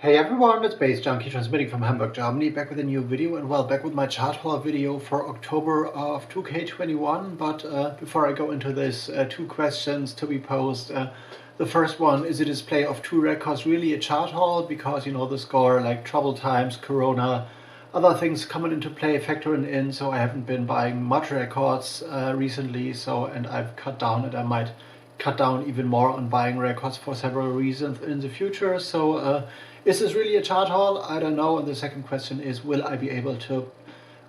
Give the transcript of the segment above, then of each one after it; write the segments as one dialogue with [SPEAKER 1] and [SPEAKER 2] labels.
[SPEAKER 1] Hey everyone, it's baze.djunkiii transmitting from Hamburg, Germany, back with a new video, and well, back with my chart haul video for October of 2K21. But before I go into this, two questions to be posed. The first one, is a display of two records really a chart haul? Because, you know, the score, like trouble times, Corona, other things coming into play, factoring in, so I haven't been buying much records recently, and I've cut down, and I might cut down even more on buying records for several reasons in the future. So is this really a chart haul? I don't know. And the second question is, will I be able to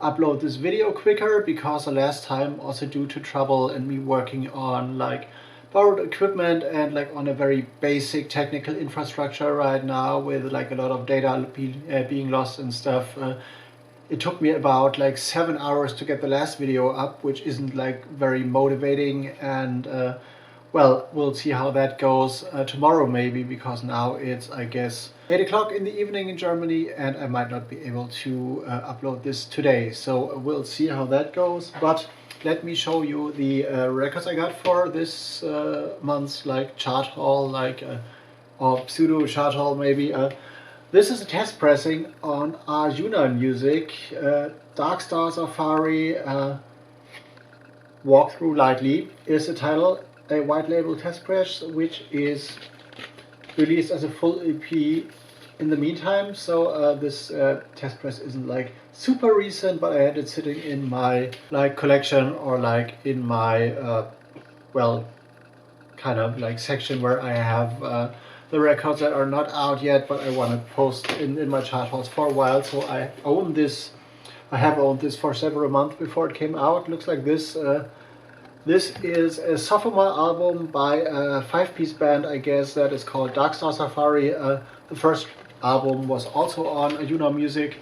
[SPEAKER 1] upload this video quicker? Because the last time, also due to trouble and me working on like borrowed equipment and like on a very basic technical infrastructure right now with like a lot of data being lost and stuff, it took me about like 7 hours to get the last video up, which isn't like very motivating. And well, we'll see how that goes tomorrow maybe, because now it's, I guess, 8 o'clock in the evening in Germany, and I might not be able to upload this today. So we'll see how that goes. But let me show you the records I got for this month's like chart haul, like or pseudo chart haul maybe. This is a test pressing on Arjuna Music, Dark Star Safari, Walk Through Lightly is the title. A white label test press, which is released as a full EP in the meantime. So this test press isn't like super recent, but I had it sitting in my like collection, or like in my well, kind of like section where I have the records that are not out yet, but I want to post in my chart hauls for a while. So I own this. I have owned this for several months before it came out. Looks like this. This is a sophomore album by a 5-piece band, I guess, that is called Dark Star Safari. The first album was also on Arjuna Music,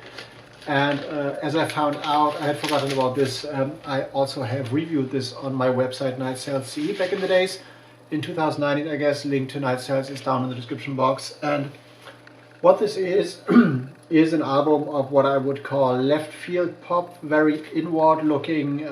[SPEAKER 1] and as I found out, I had forgotten about this, I also have reviewed this on my website Night Session back in the days, in 2019 I guess. Link to Night Session is down in the description box. And what this is, is an album of what I would call left field pop, very inward looking,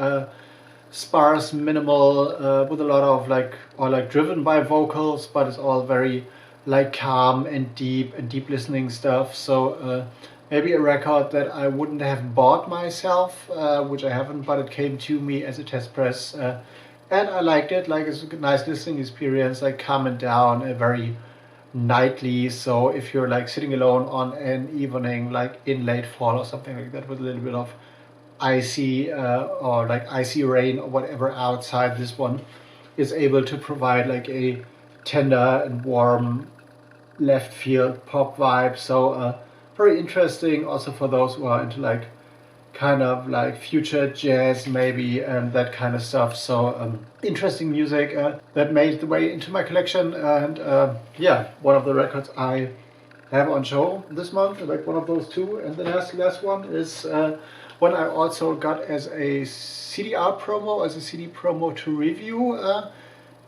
[SPEAKER 1] sparse, minimal, with a lot of like, or like driven by vocals, but it's all very like calm and deep listening stuff. So maybe a record that I wouldn't have bought myself, which I haven't, but it came to me as a test press, and I liked it. Like, it's a nice listening experience, like calming down, very nightly. So if you're like sitting alone on an evening, like in late fall or something like that, with a little bit of icy or like icy rain or whatever outside, this one is able to provide like a tender and warm left field pop vibe. So very interesting also for those who are into like kind of like future jazz maybe and that kind of stuff. So interesting music that made the way into my collection. And yeah, one of the records I have on show this month, like one of those two. And the last one is one I also got as a CDR promo, as a CD promo to review,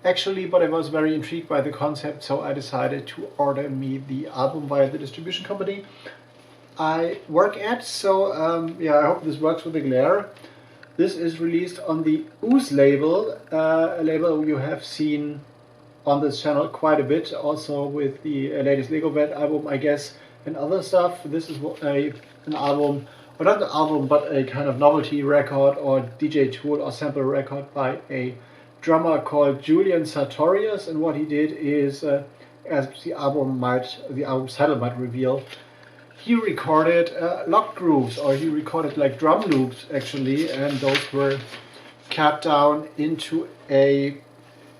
[SPEAKER 1] actually, but I was very intrigued by the concept, so I decided to order me the album via the distribution company I work at. So yeah, I hope this works with the glare. This is released on the Ooze label, a label you have seen on this channel quite a bit, also with the latest Lego Vet album, I guess, and other stuff. This is an album, or not an album, but a kind of novelty record or DJ tool or sample record by a drummer called Julian Sartorius. And what he did is, as the album's title might reveal, he recorded locked grooves, or he recorded like drum loops actually, and those were cut down into a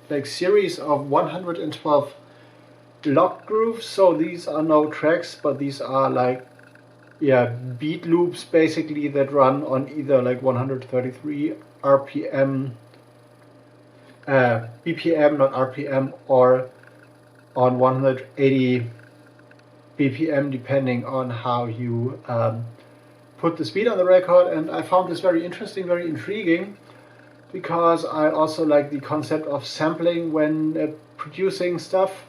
[SPEAKER 1] like series of 112 locked grooves. So these are no tracks, but these are like, yeah, beat loops basically that run on either like 133 RPM, BPM, not RPM, or on 180 BPM, depending on how you put the speed on the record. And I found this very interesting, very intriguing, because I also like the concept of sampling when producing stuff,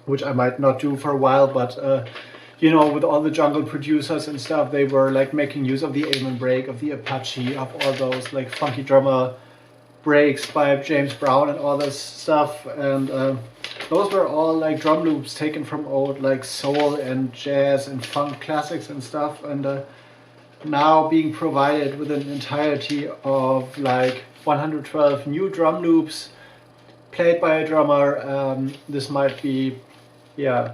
[SPEAKER 1] which I might not do for a while, but you know, with all the jungle producers and stuff, they were like making use of the Amen break, of the Apache, of all those like funky drummer breaks by James Brown and all this stuff, and those were all like drum loops taken from old like soul and jazz and funk classics and stuff, and now being provided with an entirety of like 112 new drum loops played by a drummer. This might be, yeah,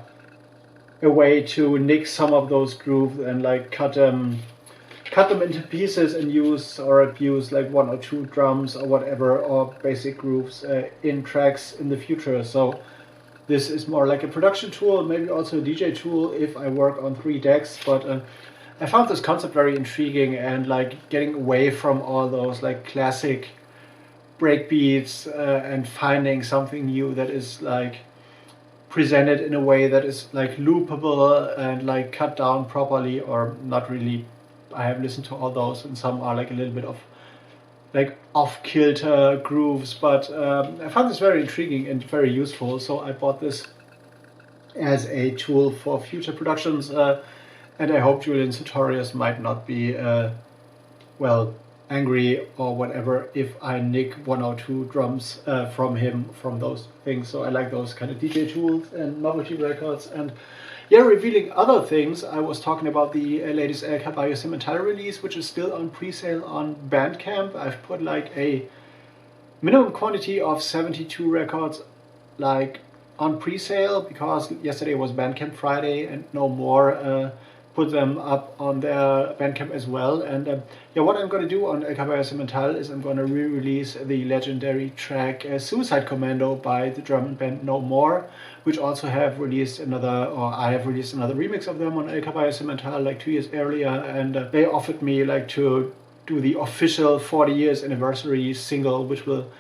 [SPEAKER 1] a way to nick some of those grooves and like cut them into pieces and use or abuse like 1 or 2 drums or whatever, or basic grooves in tracks in the future. So this is more like a production tool, maybe also a DJ tool if I work on 3 decks, but I found this concept very intriguing, and like getting away from all those like classic breakbeats and finding something new that is like presented in a way that is like loopable and like cut down properly, or not really. I have listened to all those, and some are like a little bit of like off-kilter grooves, but I found this very intriguing and very useful, so I bought this as a tool for future productions, and I hope Julian Sartorius might not be well, angry or whatever if I nick 1 or 2 drums from him from those things. So I like those kind of DJ tools and novelty records. And yeah, revealing other things, I was talking about the latest El Caballo Cemental release, which is still on pre-sale on BANDCAMP. I've put like a minimum quantity of 72 records like on pre-sale, because yesterday was BANDCAMP Friday and No More put them up on their BANDCAMP as well. And yeah, what I'm going to do on El Caballo Cemental is I'm going to re-release the legendary track Suicide Commando by the German band No More, which also have released another, or I have released another remix of them on El Caballo Cemental like 2 years earlier, and they offered me like to do the official 40 years anniversary single, which will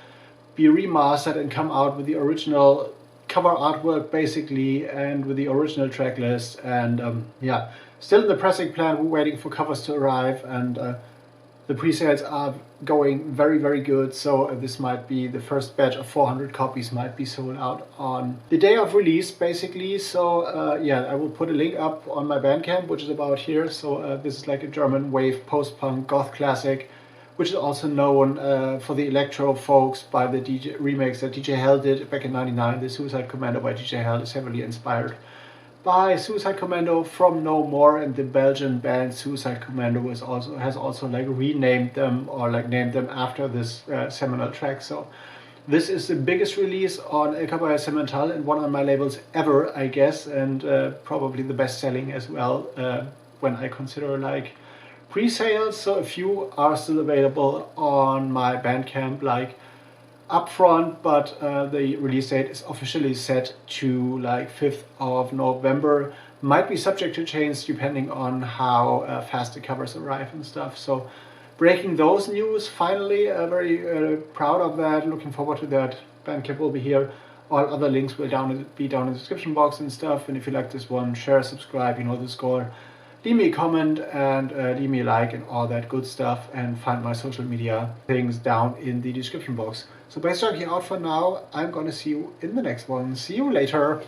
[SPEAKER 1] be remastered and come out with the original cover artwork basically, and with the original track list. And yeah, still in the pressing plan, we're waiting for covers to arrive, and the pre-sales are going very, very good. So this might be the first batch of 400 copies might be sold out on the day of release basically. So yeah, I will put a link up on my BANDCAMP, which is about here. So this is like a German wave post-punk goth classic, which is also known for the electro folks by the DJ remix that DJ Hell did back in '99. The Suicide Commando by DJ Hell is heavily inspired by Suicide Commando from No More, and the Belgian band Suicide Commando has also like renamed them, or like named them after this seminal track. So this is the biggest release on El Caballo Cemental and one of my labels ever, I guess, and probably the best selling as well when I consider like pre-sales. So a few are still available on my BANDCAMP like upfront, but the release date is officially set to like 5th of November. Might be subject to change depending on how fast the covers arrive and stuff. So breaking those news finally, very proud of that, looking forward to that. BANDCAMP will be here. All other links will be down in the description box and stuff, and if you like this one, share, subscribe, you know the score. Leave me a comment and leave me a like and all that good stuff, and find my social media things down in the description box. So Bass Junkie out for now. I'm gonna see you in the next one. See you later.